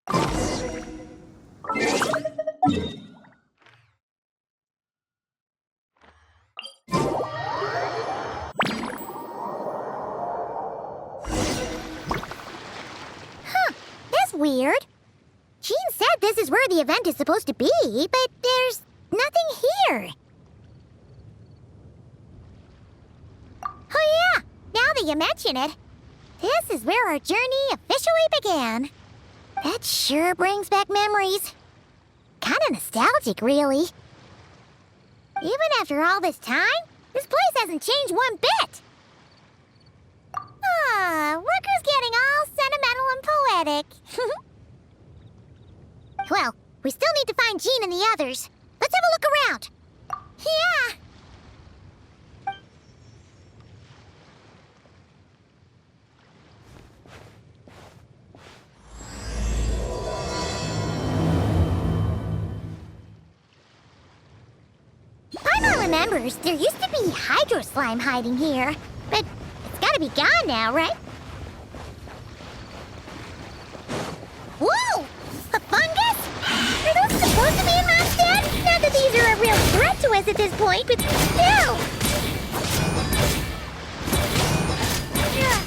That's weird. Jean said this is where the event is supposed to be, but there's nothing here. Oh yeah, now that you mention it, this is where our journey officially began. That sure brings back memories. Kinda nostalgic, really. Even after all this time, this place hasn't changed one bit. Look who's getting all sentimental and poetic. Well, we still need to find Jean and the others. Let's have a look around. Yeah. Paimon remembers there used to be hydro slime hiding here, but it's gotta be gone now, right? Whoa! A fungus? Are those supposed to be in Mondstadt? Not that these are a real threat to us at this point, but still! Yeah.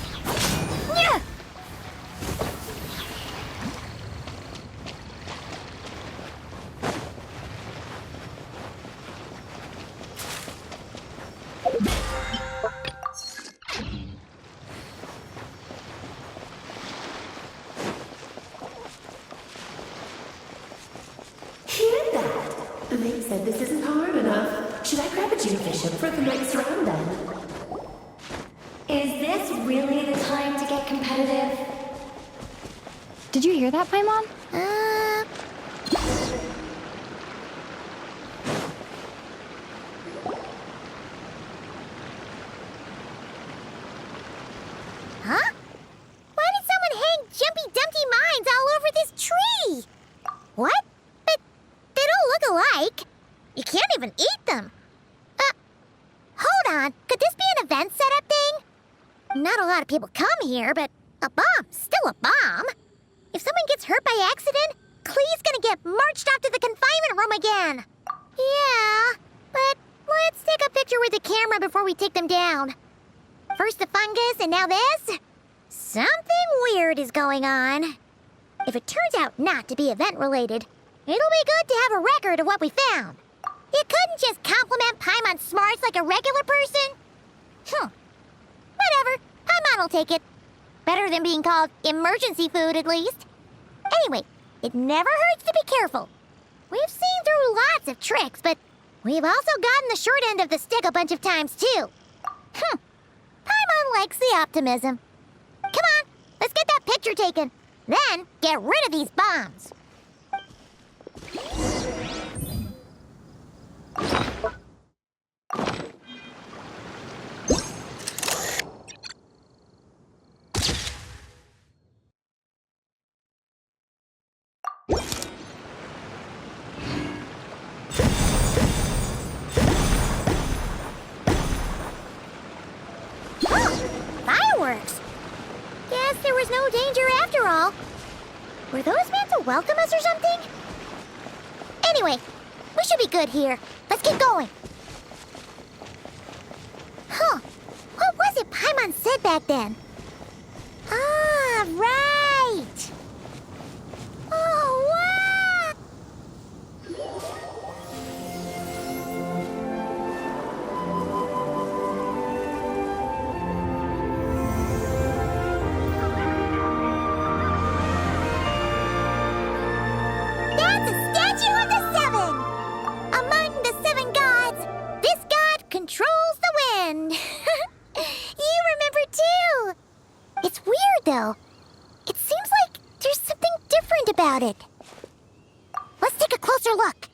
They said this isn't hard enough. Should I grab a Geofishing for the next round then? Is this really the time to get competitive? Did you hear that, Paimon? Huh? Why did someone hang Jumpy Dumpty mines all over this tree? What? But they don't look alike. You can't even eat them. Hold on. Could this be an event setup thing? Not a lot of people come here, but a bomb's still a bomb. If someone gets hurt by accident, Clee's gonna get marched off to the confinement room again. Yeah, but let's take a picture with the camera before we take them down. First the fungus, and now this? Something weird is going on. If it turns out not to be event-related, it'll be good to have a record of what we found. You couldn't just compliment Paimon's smarts like a regular person. Whatever, Paimon will take it. Better than being called emergency food, at least. Anyway, it never hurts to be careful. We've seen through lots of tricks, but we've also gotten the short end of the stick a bunch of times, too. Paimon likes the optimism. Come on, let's get that picture taken. Then, get rid of these bombs. Fireworks! Guess there was no danger after all. Were those meant to welcome us or something? Anyway, we should be good here. Let's keep going. What was it Paimon said back then? Ah, right! Oh, wow! That's a statue of the Seven! Among the seven gods, this god controls the wind. You remember too! It's weird though. It seems like there's something different about it. Let's take a closer look.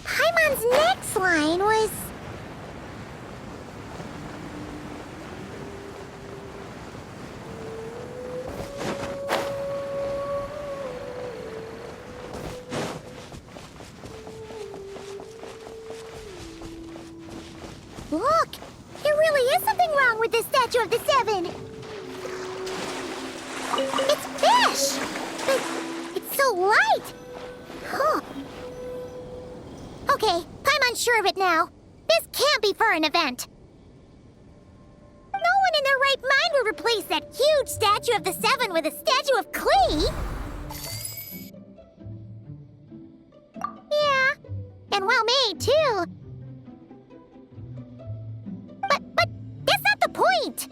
Paimon's next line was... statue of the seven. It's fish! But it's so light! Huh. Okay, I'm unsure of it now. This can't be for an event. No one in their right mind would replace that huge statue of the seven with a statue of Klee. Yeah, and well made, too. But that's not the point.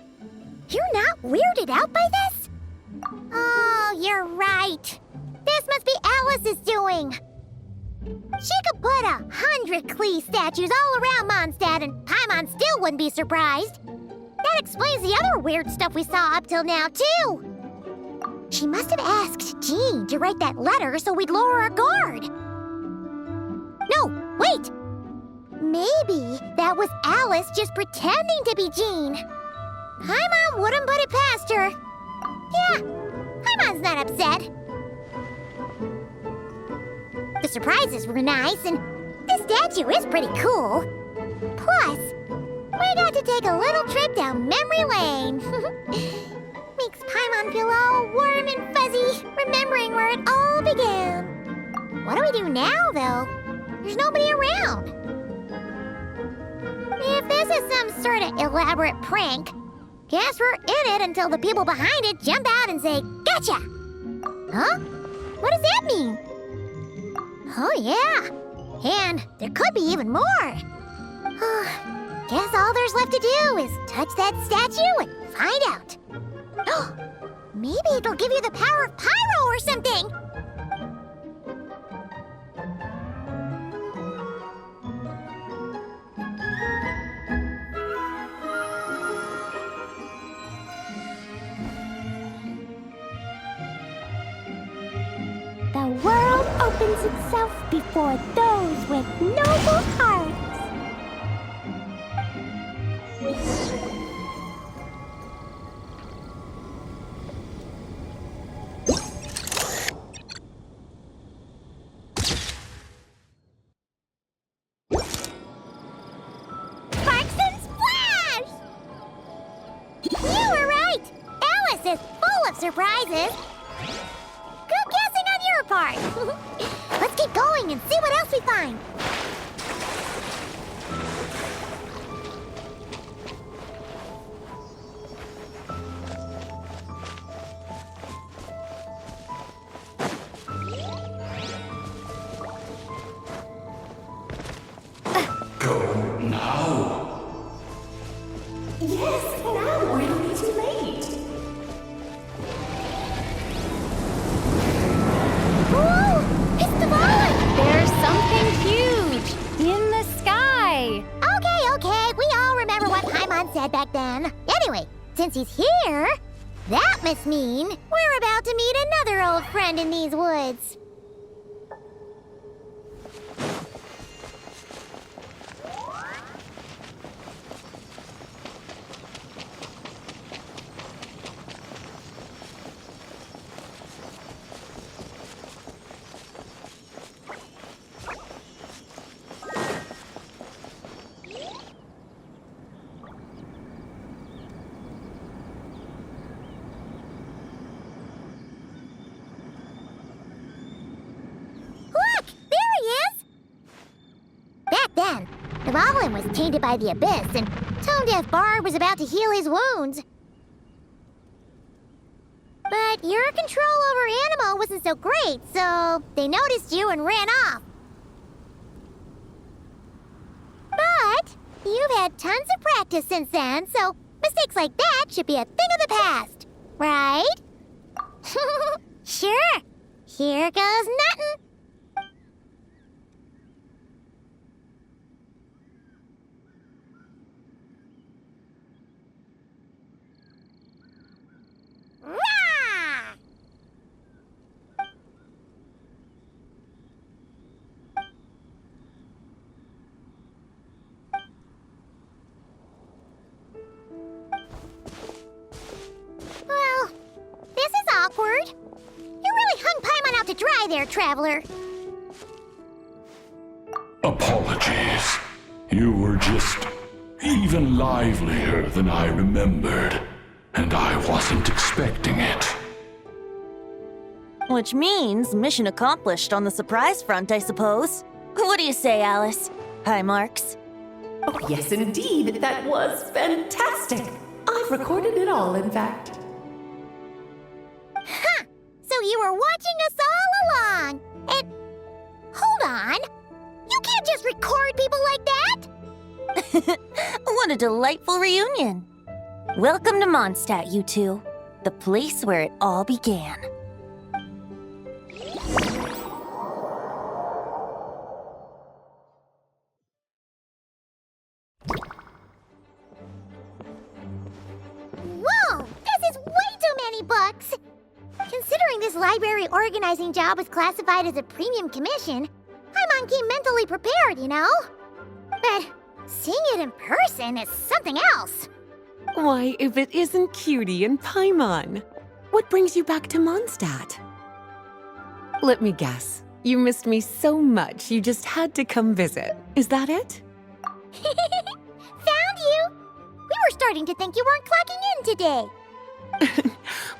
You're not weirded out by this? Oh, you're right. This must be Alice's doing. She could put 100 Klee statues all around Mondstadt and Paimon still wouldn't be surprised. That explains the other weird stuff we saw up till now, too. She must have asked Jean to write that letter so we'd lower our guard. No, wait! Maybe that was Alice just pretending to be Jean. Paimon wouldn't put it past her. Yeah, Paimon's not upset. The surprises were nice, and this statue is pretty cool. Plus, we got to take a little trip down memory lane. Makes Paimon feel all warm and fuzzy, remembering where it all began. What do we do now, though? There's nobody around. If this is some sort of elaborate prank, guess we're in it until the people behind it jump out and say, "Gotcha!" Huh? What does that mean? Oh, yeah. And there could be even more. Guess all there's left to do is touch that statue and find out. Maybe it'll give you the power of pyro or something. The world opens itself before those with noble hearts. Sparks and splash! You were right! Alice is full of surprises. Good guessing on your part. Let's keep going and see what else we find. Go now. Yes, now, or it'll be too late. Ooh, it's the ball! There's something huge in the sky. Okay, we all remember what Paimon said back then. Anyway, since he's here, that must mean we're about to meet another old friend in these woods. Then, Dvalin was tainted by the Abyss, and Tone-Deaf Bard was about to heal his wounds. But your control over Animo wasn't so great, so they noticed you and ran off. But you've had tons of practice since then, so mistakes like that should be a thing of the past, right? Sure. Here goes nothing. Well, this is awkward. You really hung Paimon out to dry there, Traveler. Apologies. You were just even livelier than I remembered, and I wasn't expecting it. Which means mission accomplished on the surprise front, I suppose. What do you say, Alice? High marks. Oh, yes, indeed. That was fantastic. I've recorded it all, in fact. Huh! So you were watching us all along. And hold on. You can't just record people like that. What a delightful reunion. Welcome to Mondstadt, you two. The place where it all began. Whoa! This is way too many books! Considering this library organizing job is classified as a premium commission, Paimon came mentally prepared, you know? But seeing it in person is something else. Why, if it isn't Cutie and Paimon? What brings you back to Mondstadt? Let me guess. You missed me so much you just had to come visit. Is that it? Found you! We were starting to think you weren't clocking in today.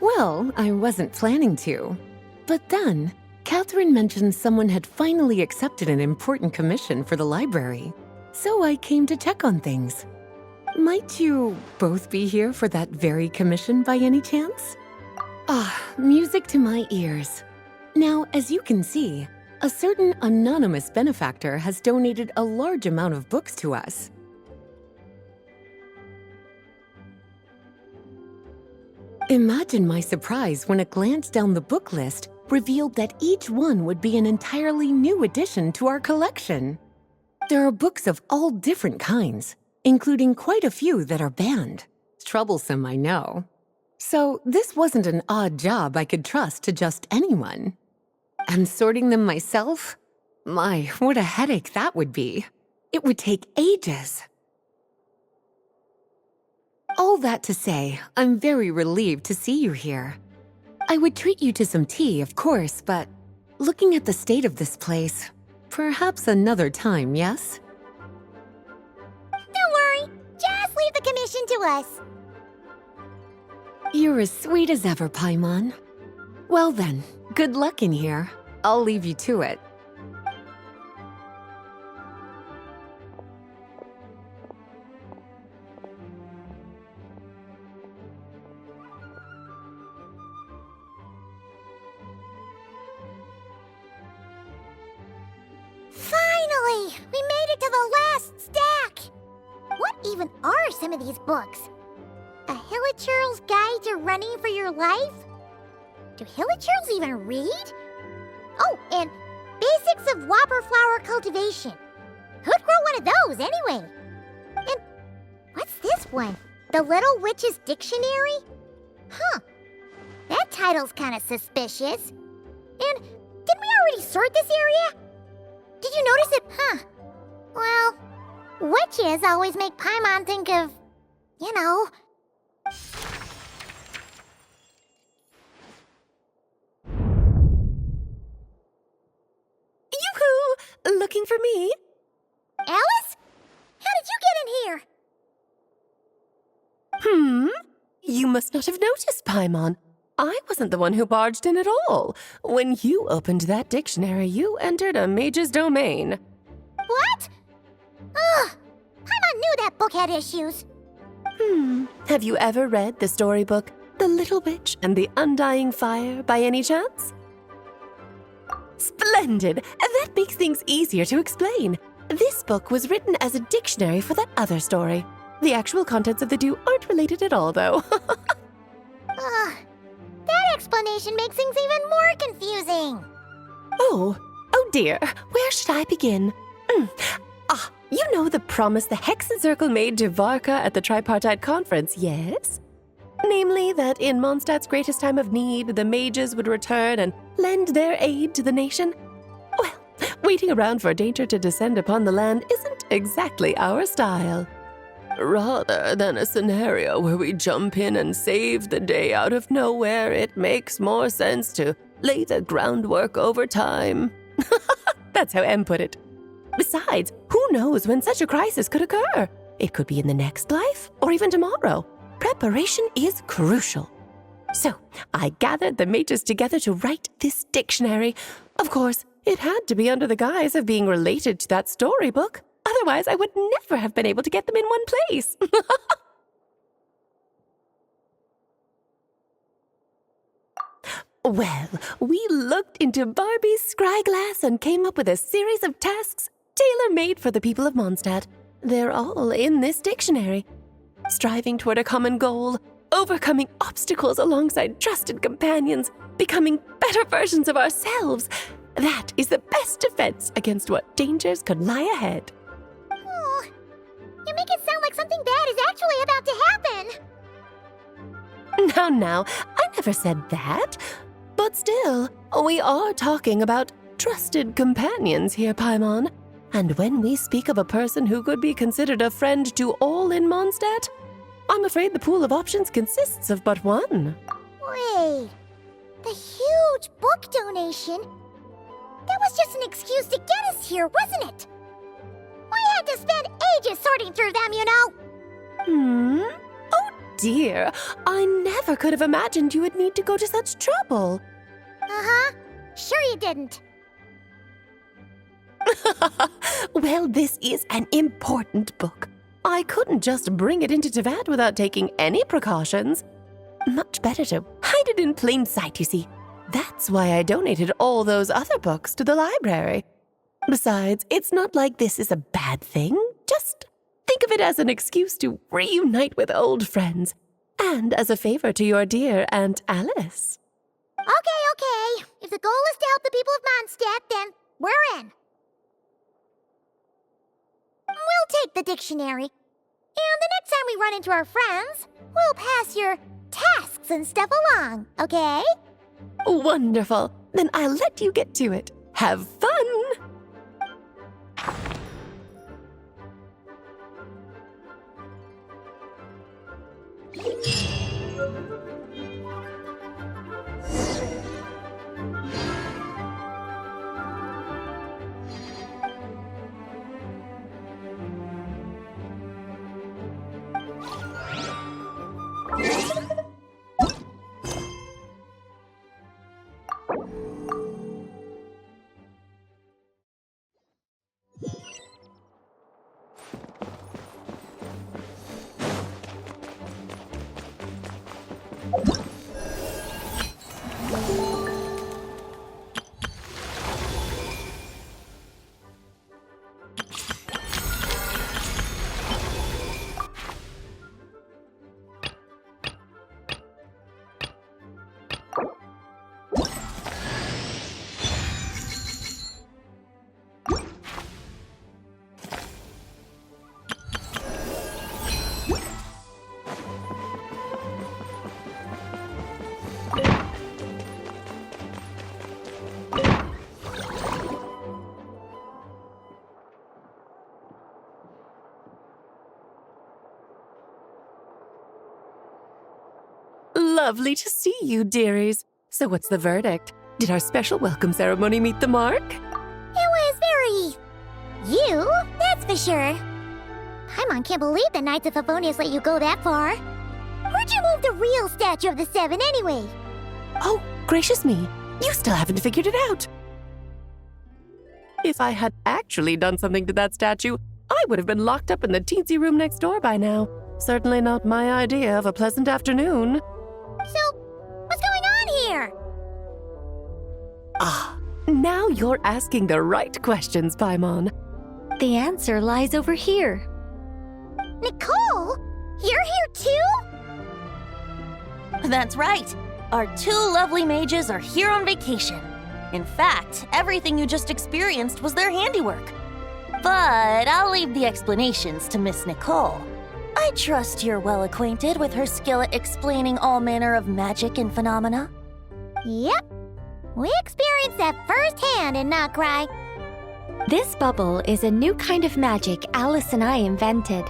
Well, I wasn't planning to. But then, Catherine mentioned someone had finally accepted an important commission for the library. So I came to check on things. Might you both be here for that very commission by any chance? Ah, music to my ears. Now, as you can see, a certain anonymous benefactor has donated a large amount of books to us. Imagine my surprise when a glance down the book list revealed that each one would be an entirely new addition to our collection. There are books of all different kinds, including quite a few that are banned. Troublesome, I know. So this wasn't an odd job I could trust to just anyone. And sorting them myself? My, what a headache that would be. It would take ages. All that to say, I'm very relieved to see you here. I would treat you to some tea, of course, but looking at the state of this place, perhaps another time, yes? Don't worry, just leave the commission to us. You're as sweet as ever, Paimon. Well then, good luck in here. I'll leave you to it. Finally! We made it to the last stack! What even are some of these books? A Hilichurl's Guide to Running for Your Life? Do Hilichurls even read? Oh, and Basics of Whopper Flower Cultivation. Who'd grow one of those, anyway? And what's this one? The Little Witch's Dictionary? Huh. That title's kind of suspicious. And didn't we already sort this area? Did you notice it? Huh. Well, witches always make Paimon think of, you know. Yoo-hoo! Looking for me? Alice? How did you get in here? You must not have noticed, Paimon. I wasn't the one who barged in at all. When you opened that dictionary, you entered a mage's domain. What? Ugh! Paimon knew that book had issues. Have you ever read the storybook, The Little Witch and the Undying Fire, by any chance? Splendid! That makes things easier to explain. This book was written as a dictionary for that other story. The actual contents of the two aren't related at all, though. Ugh. That explanation makes things even more confusing. Oh dear. Where should I begin? You know the promise the Hexen Circle made to Varka at the Tripartite Conference, yes? Namely, that in Mondstadt's greatest time of need, the mages would return and lend their aid to the nation? Well, waiting around for danger to descend upon the land isn't exactly our style. Rather than a scenario where we jump in and save the day out of nowhere, it makes more sense to lay the groundwork over time. That's how M put it. Besides, who knows when such a crisis could occur? It could be in the next life, or even tomorrow. Preparation is crucial. So, I gathered the mages together to write this dictionary. Of course, it had to be under the guise of being related to that storybook. Otherwise, I would never have been able to get them in one place. Well, we looked into Barbie's scryglass and came up with a series of tasks tailor-made for the people of Mondstadt. They're all in this dictionary. Striving toward a common goal, overcoming obstacles alongside trusted companions, becoming better versions of ourselves. That is the best defense against what dangers could lie ahead. Oh, you make it sound like something bad is actually about to happen. Now, I never said that. But still, we are talking about trusted companions here, Paimon. And when we speak of a person who could be considered a friend to all in Mondstadt, I'm afraid the pool of options consists of but one. Wait, the huge book donation? That was just an excuse to get us here, wasn't it? We had to spend ages sorting through them, you know. Oh dear, I never could have imagined you would need to go to such trouble. Uh-huh. Sure you didn't. Well, this is an important book. I couldn't just bring it into Teyvat without taking any precautions. Much better to hide it in plain sight, you see. That's why I donated all those other books to the library. Besides, it's not like this is a bad thing. Just think of it as an excuse to reunite with old friends. And as a favor to your dear Aunt Alice. Okay. If the goal is to help the people of Mondstadt, then we're in. We'll take the dictionary. And the next time we run into our friends, we'll pass your tasks and stuff along, okay? Wonderful. Then I'll let you get to it. Have fun! Lovely to see you, dearies. So what's the verdict? Did our special welcome ceremony meet the mark? It was very... you, that's for sure. Paimon can't believe the Knights of Favonius let you go that far. Where'd you move the real statue of the Seven anyway? Oh, gracious me. You still haven't figured it out. If I had actually done something to that statue, I would have been locked up in the teensy room next door by now. Certainly not my idea of a pleasant afternoon. So, what's going on here? Ah, now you're asking the right questions, Paimon. The answer lies over here. Nicole? You're here too? That's right. Our two lovely mages are here on vacation. In fact, everything you just experienced was their handiwork. But I'll leave the explanations to Miss Nicole. I trust you're well acquainted with her skill at explaining all manner of magic and phenomena. Yep. We experienced that firsthand in Nocry. This bubble is a new kind of magic Alice and I invented.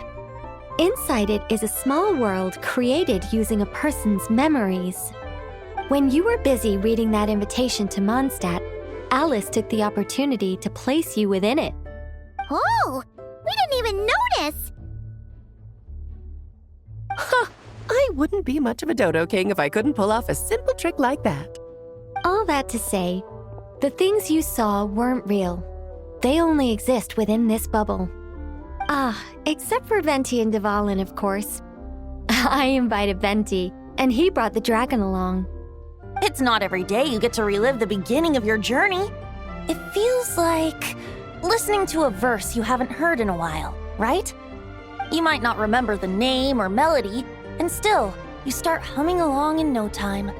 Inside it is a small world created using a person's memories. When you were busy reading that invitation to Mondstadt, Alice took the opportunity to place you within it. Oh, we didn't even notice. Ha! I wouldn't be much of a dodo king if I couldn't pull off a simple trick like that. All that to say, the things you saw weren't real. They only exist within this bubble. Except for Venti and Dvalin, of course. I invited Venti, and he brought the dragon along. It's not every day you get to relive the beginning of your journey. It feels like listening to a verse you haven't heard in a while, right? You might not remember the name or melody, and still, you start humming along in no time.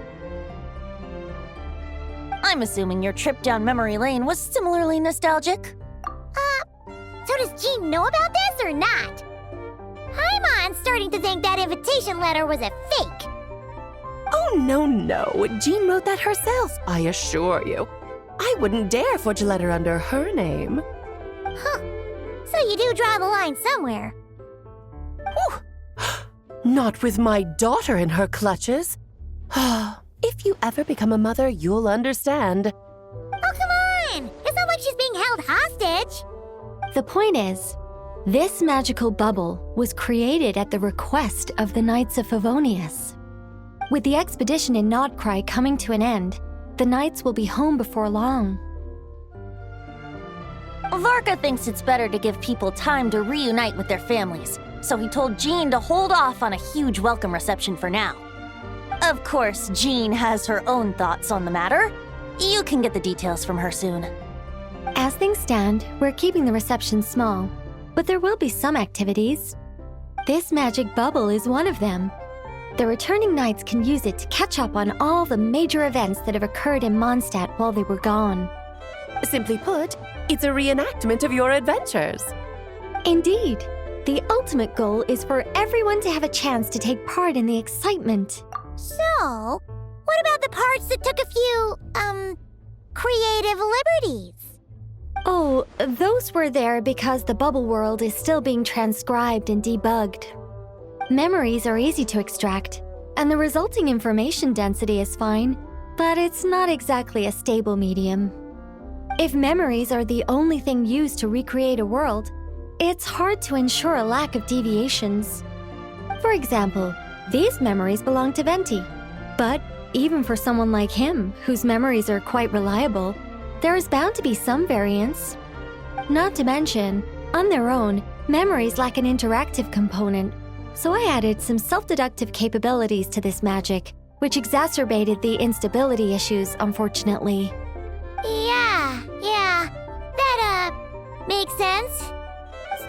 I'm assuming your trip down memory lane was similarly nostalgic. So does Jean know about this or not? Paimon's starting to think that invitation letter was a fake. Oh, no. Jean wrote that herself, I assure you. I wouldn't dare forge a letter under her name. Huh. So you do draw the line somewhere. Whew. Not with my daughter in her clutches. If you ever become a mother, you'll understand. Oh, come on! It's not like she's being held hostage. The point is, this magical bubble was created at the request of the Knights of Favonius. With the expedition in Nodcry coming to an end, the Knights will be home before long. Varka thinks it's better to give people time to reunite with their families, so he told Jean to hold off on a huge welcome reception for now. Of course, Jean has her own thoughts on the matter. You can get the details from her soon. As things stand, we're keeping the reception small, but there will be some activities. This magic bubble is one of them. The returning knights can use it to catch up on all the major events that have occurred in Mondstadt while they were gone. Simply put, it's a reenactment of your adventures. Indeed. The ultimate goal is for everyone to have a chance to take part in the excitement. So, what about the parts that took a few, creative liberties? Oh, those were there because the bubble world is still being transcribed and debugged. Memories are easy to extract, and the resulting information density is fine, but it's not exactly a stable medium. If memories are the only thing used to recreate a world, it's hard to ensure a lack of deviations. For example, these memories belong to Venti, but even for someone like him, whose memories are quite reliable, there is bound to be some variance. Not to mention, on their own, memories lack an interactive component, so I added some self-deductive capabilities to this magic, which exacerbated the instability issues, unfortunately. Yeah, that, makes sense.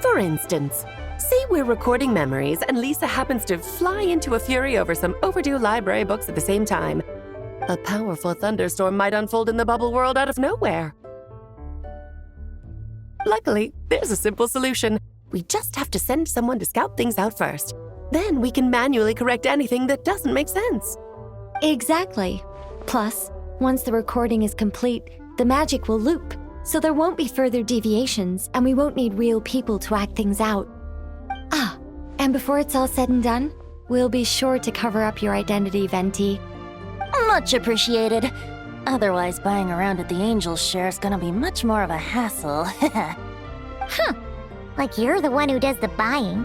For instance, say we're recording memories and Lisa happens to fly into a fury over some overdue library books at the same time. A powerful thunderstorm might unfold in the bubble world out of nowhere. Luckily, there's a simple solution. We just have to send someone to scout things out first. Then we can manually correct anything that doesn't make sense. Exactly. Plus, once the recording is complete, the magic will loop, so there won't be further deviations and we won't need real people to act things out. And before it's all said and done, we'll be sure to cover up your identity, Venti. Much appreciated. Otherwise, buying around at the Angels share is gonna be much more of a hassle. Like you're the one who does the buying.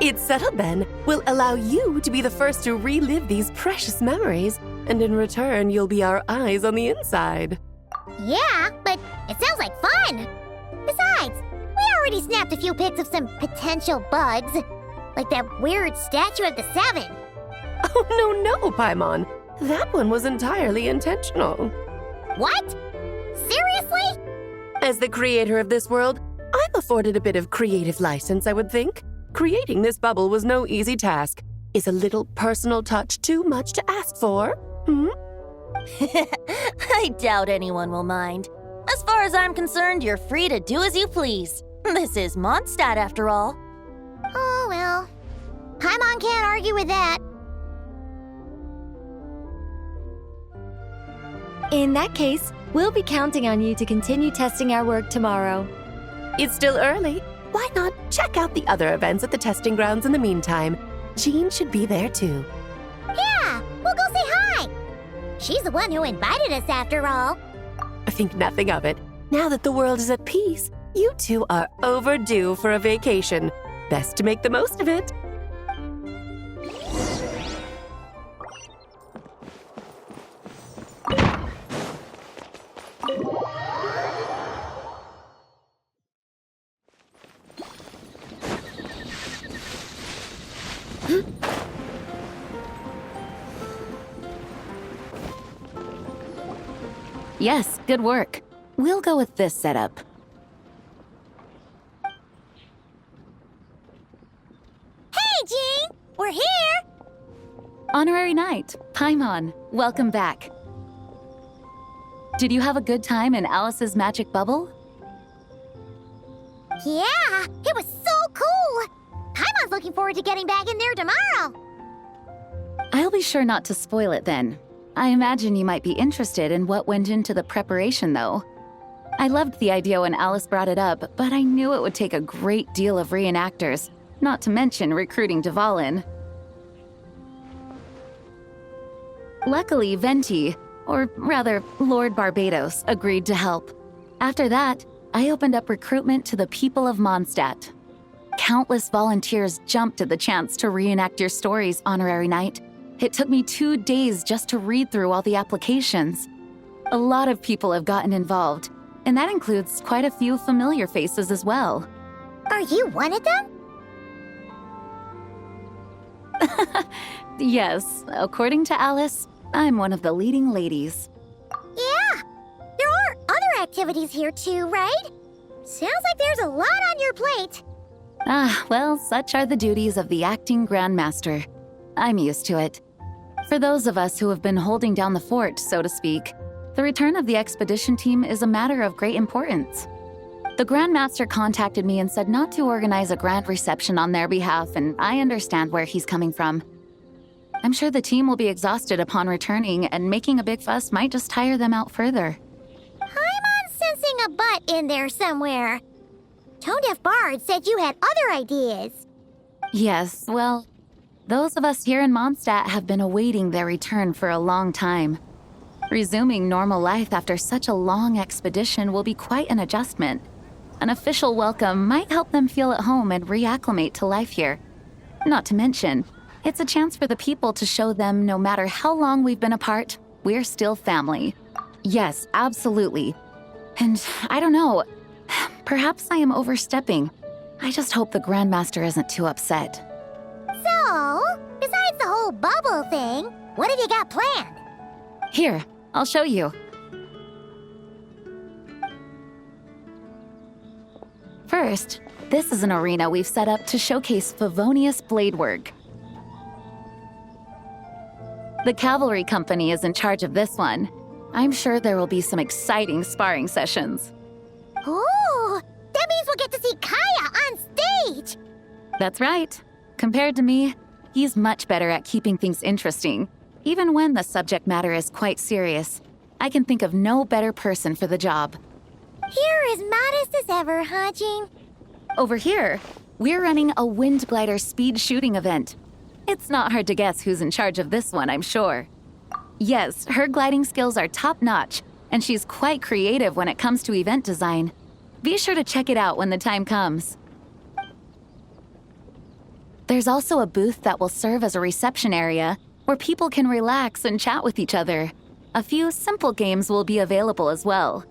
It's settled then. We'll allow you to be the first to relive these precious memories, and in return, you'll be our eyes on the inside. Yeah, but it sounds like fun. Besides, we already snapped a few pics of some potential bugs, like that weird statue of the Seven. Oh, no, Paimon. That one was entirely intentional. What? Seriously? As the creator of this world, I'm afforded a bit of creative license, I would think. Creating this bubble was no easy task. Is a little personal touch too much to ask for? I doubt anyone will mind. As far as I'm concerned, you're free to do as you please. This is Mondstadt, after all. Oh, well. Paimon can't argue with that. In that case, we'll be counting on you to continue testing our work tomorrow. It's still early. Why not check out the other events at the testing grounds in the meantime? Jean should be there too. Yeah, we'll go say hi. She's the one who invited us after all. Think nothing of it. Now that the world is at peace, you two are overdue for a vacation. Best to make the most of it. Yes, good work. We'll go with this setup. Hey, Jean! We're here! Honorary Knight, Paimon, welcome back. Did you have a good time in Alice's magic bubble? Yeah, it was so cool! Paimon's looking forward to getting back in there tomorrow! I'll be sure not to spoil it then. I imagine you might be interested in what went into the preparation, though. I loved the idea when Alice brought it up, but I knew it would take a great deal of reenactors, not to mention recruiting Dvalin. Luckily, Venti, or rather, Lord Barbados, agreed to help. After that, I opened up recruitment to the people of Mondstadt. Countless volunteers jumped at the chance to reenact your stories, Honorary Knight. It took me 2 days just to read through all the applications. A lot of people have gotten involved, and that includes quite a few familiar faces as well. Are you one of them? Yes, according to Alice, I'm one of the leading ladies. Yeah, there are other activities here too, right? Sounds like there's a lot on your plate. Ah, well, such are the duties of the acting Grandmaster. I'm used to it. For those of us who have been holding down the fort, so to speak, the return of the expedition team is a matter of great importance. The Grandmaster contacted me and said not to organize a grand reception on their behalf, and I understand where he's coming from. I'm sure the team will be exhausted upon returning, and making a big fuss might just tire them out further. I'm sensing a butt in there somewhere. Tone-deaf Bard said you had other ideas. Yes, well, those of us here in Mondstadt have been awaiting their return for a long time. Resuming normal life after such a long expedition will be quite an adjustment. An official welcome might help them feel at home and reacclimate to life here. Not to mention, it's a chance for the people to show them no matter how long we've been apart, we're still family. Yes, absolutely. And I don't know, perhaps I am overstepping. I just hope the Grandmaster isn't too upset. So, besides the whole bubble thing, what have you got planned? Here, I'll show you. First, this is an arena we've set up to showcase Favonius blade work. The cavalry company is in charge of this one. I'm sure there will be some exciting sparring sessions. Ooh, that means we'll get to see Kaya on stage! That's right. Compared to me, he's much better at keeping things interesting, even when the subject matter is quite serious. I can think of no better person for the job. You're as modest as ever, huh, Jean? Over here, we're running a wind glider speed shooting event. It's not hard to guess who's in charge of this one, I'm sure. Yes, her gliding skills are top-notch, and she's quite creative when it comes to event design. Be sure to check it out when the time comes. There's also a booth that will serve as a reception area where people can relax and chat with each other. A few simple games will be available as well.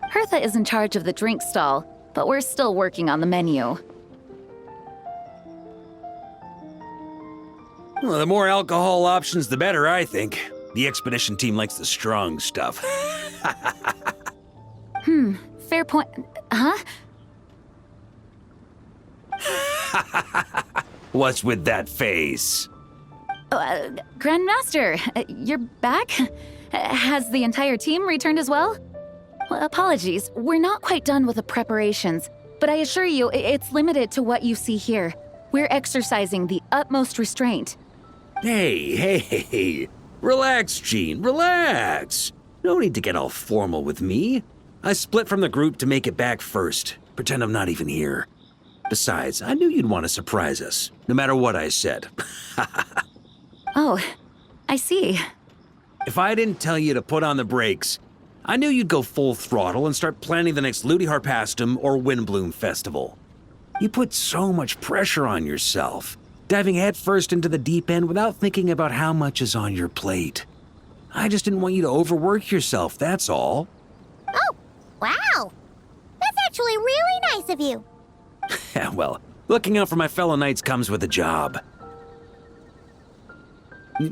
Hertha is in charge of the drink stall, but we're still working on the menu. Well, the more alcohol options, the better, I think. The expedition team likes the strong stuff. Fair point. Huh? What's with that face? Grandmaster, you're back? Has the entire team returned as well? Well, apologies, we're not quite done with the preparations, but I assure you, it's limited to what you see here. We're exercising the utmost restraint. Hey. Relax, Jean, relax. No need to get all formal with me. I split from the group to make it back first. Pretend I'm not even here. Besides, I knew you'd want to surprise us, no matter what I said. Oh, I see. If I didn't tell you to put on the brakes, I knew you'd go full throttle and start planning the next Ludi Harpastum or Windbloom Festival. You put so much pressure on yourself, diving headfirst into the deep end without thinking about how much is on your plate. I just didn't want you to overwork yourself, that's all. Oh, wow! That's actually really nice of you. Well, looking out for my fellow knights comes with a job.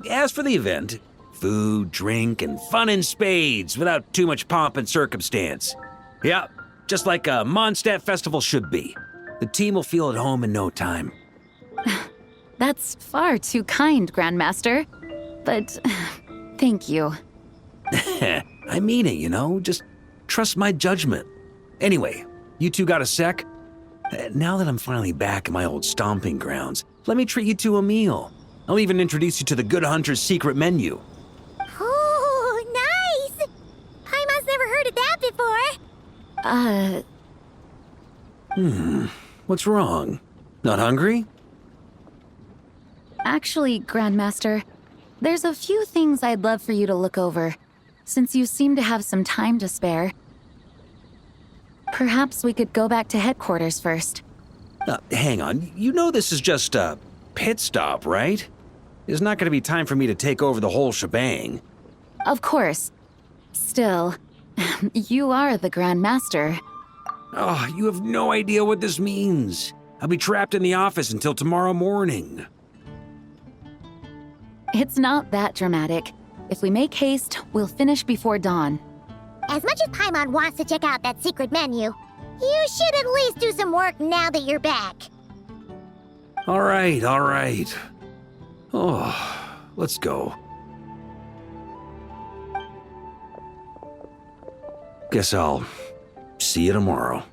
As for the event, food, drink, and fun in spades without too much pomp and circumstance. Yeah, just like a Mondstadt festival should be. The team will feel at home in no time. That's far too kind, Grandmaster. But thank you. I mean it, you know? Just trust my judgment. Anyway, you two got a sec? Now that I'm finally back in my old stomping grounds, let me treat you to a meal. I'll even introduce you to the Good Hunter's secret menu. Oh, nice! Paimon's never heard of that before. What's wrong? Not hungry? Actually, Grandmaster, there's a few things I'd love for you to look over, since you seem to have some time to spare. Perhaps we could go back to headquarters first. Hang on. You know this is just a pit stop, right? There's not going to be time for me to take over the whole shebang. Of course. Still, you are the Grandmaster. Oh, you have no idea what this means. I'll be trapped in the office until tomorrow morning. It's not that dramatic. If we make haste, we'll finish before dawn. As much as Paimon wants to check out that secret menu, you should at least do some work now that you're back. All right. Oh, let's go. Guess I'll see you tomorrow.